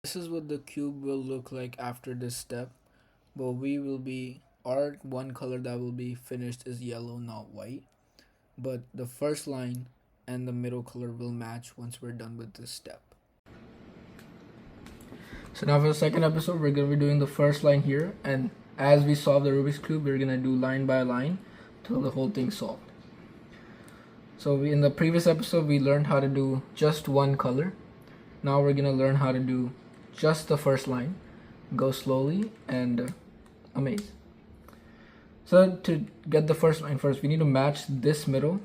This is what the cube will look like after this step, but our one color that will be finished is yellow, not white. But the first line and the middle color will match once we're done with this step. So now for the second episode, we're going to be doing the first line here, and as we solve the Rubik's Cube, we're going to do line by line till the whole thing's solved. So in the previous episode, we learned how to do just one color. Now we're going to learn how to do just the first line. Go slowly and amaze. So to get the first line first, we need to match this middle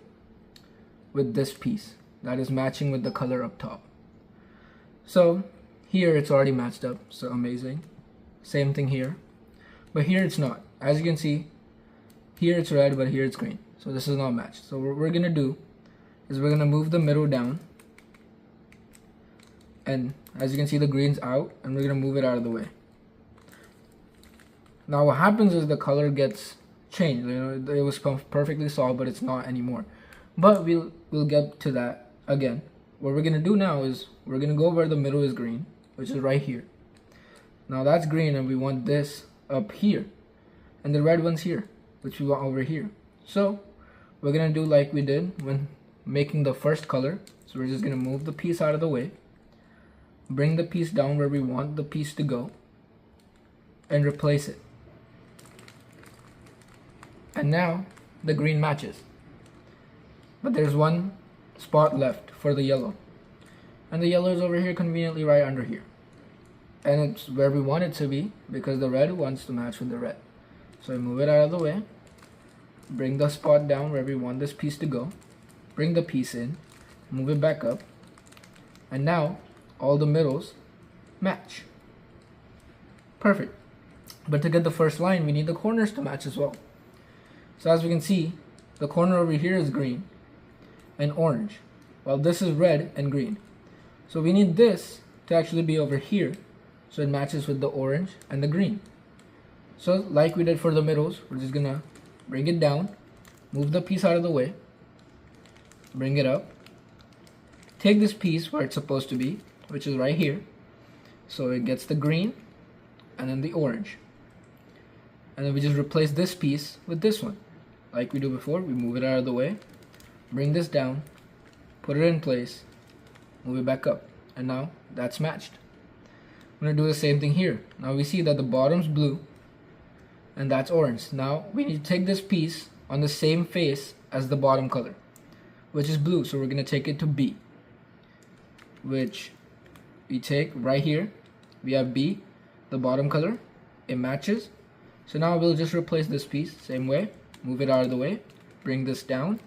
with this piece. That is matching with the color up top. So here it's already matched up, so amazing. Same thing here. But here it's not. As you can see, here it's red, but here it's green. So this is not matched. So what we're going to do is we're going to move the middle down. And as you can see, the green's out, and we're going to move it out of the way. Now what happens is the color gets changed. It was perfectly solved, but it's not anymore. But we'll get to that again. What we're going to do now is we're going to go where the middle is green, which is right here. Now that's green, and we want this up here. And the red one's here, which we want over here. So we're going to do like we did when making the first color. So we're just going to move the piece out of the way. Bring the piece down where we want the piece to go. And replace it. And now the green matches. But there's one spot left for the yellow. And the yellow is over here, conveniently right under here. And it's where we want it to be because the red wants to match with the red. So I move it out of the way. Bring the spot down where we want this piece to go. Bring the piece in. Move it back up. And now all the middles match. Perfect. But to get the first line, we need the corners to match as well. So as we can see, the corner over here is green and orange, while this is red and green. So we need this to actually be over here, so it matches with the orange and the green. So like we did for the middles, we're just gonna bring it down, move the piece out of the way, bring it up, take this piece where it's supposed to be, which is right here, so it gets the green and then the orange. And then we just replace this piece with this one. Like we do before, we move it out of the way, bring this down, put it in place, move it back up, and now that's matched. I'm going to do the same thing here. Now we see that the bottom's blue and that's orange. Now we need to take this piece on the same face as the bottom color, which is blue, so we're going to take it to B, which we take right here. We have B, the bottom color, it matches. So now we'll just replace this piece, same way, move it out of the way, bring this down,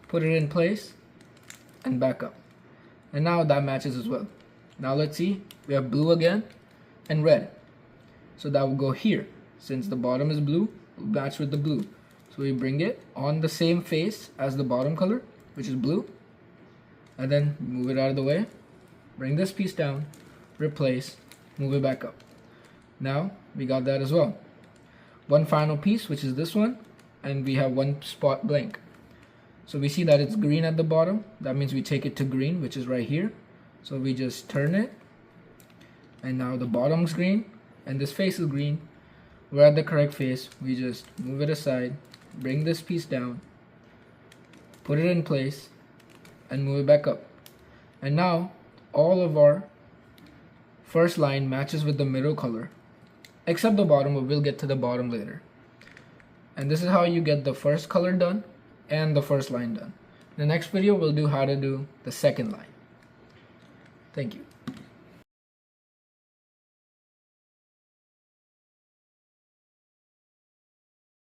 put it in place, and back up. And now that matches as well. Now let's see, we have blue again, and red. So that will go here. Since the bottom is blue, we'll match with the blue. So we bring it on the same face as the bottom color, which is blue, and then move it out of the way, bring this piece down, replace, move it back up. Now we got that as well. One final piece, which is this one, and we have one spot blank. So we see that it's green at the bottom. That means we take it to green, which is right here. So we just turn it, and now the bottom's green and this face is green. We're at the correct face. We just move it aside, bring this piece down, put it in place, and move it back up. And now all of our first line matches with the middle color, except the bottom, but we'll get to the bottom later. And this is how you get the first color done and the first line done. In the next video, we'll do how to do the second line. Thank you.